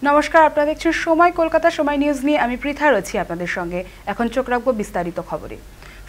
নমস্কার, আপনারা দেখছেন সময় কলকাতা সময় নিউজ নিয়ে আমি পৃথা রয়েছি আপনাদের সঙ্গে। এখন চোখ রাখবো বিস্তারিত খবরে।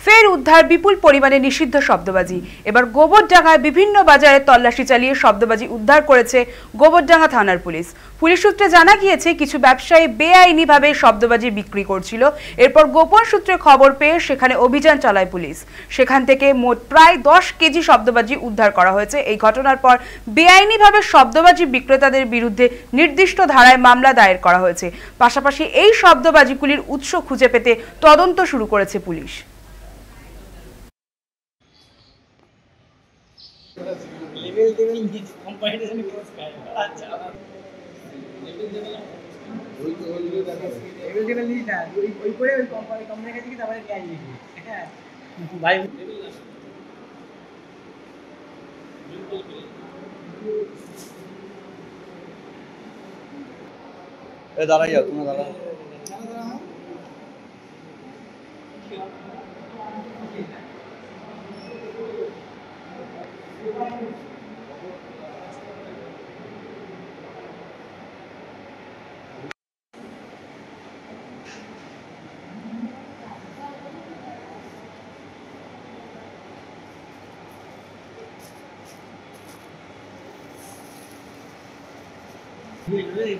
ফের উদ্ধার বিপুল পরিমাণে নিষিদ্ধ শব্দবাজি। এবার গোবরডাঙ্গায় বিভিন্ন বাজারে তল্লাশি চালিয়ে শব্দবাজি উদ্ধার করেছে গোবরডাঙ্গা থানার পুলিশ। পুলিশ সূত্রে জানা গিয়েছে কিছু ব্যবসায়ী বেআইনিভাবে শব্দবাজি বিক্রি করছিল। এরপর গোপন সূত্রে খবর পেয়ে সেখানে অভিযান চালায় পুলিশ। সেখান থেকে মোট প্রায় 10 কেজি শব্দবাজি উদ্ধার করা হয়েছে। এই ঘটনার পর বেআইনিভাবে শব্দবাজি বিক্রেতাদের বিরুদ্ধে নির্দিষ্ট ধারায় মামলা দায়ের করা হয়েছে। পাশাপাশি এই শব্দবাজিগুলির উৎস খুঁজে পেতে তদন্ত শুরু করেছে police. Level level competition cross का अच्छा लेवल लेवल नहीं था ওই করে ওই কোম্পানি কাছে কি তারপরে দিয়ে আসবে হ্যাঁ ভাই এ দাঁড়াই যাও, তোমরা দাঁড়াও। ये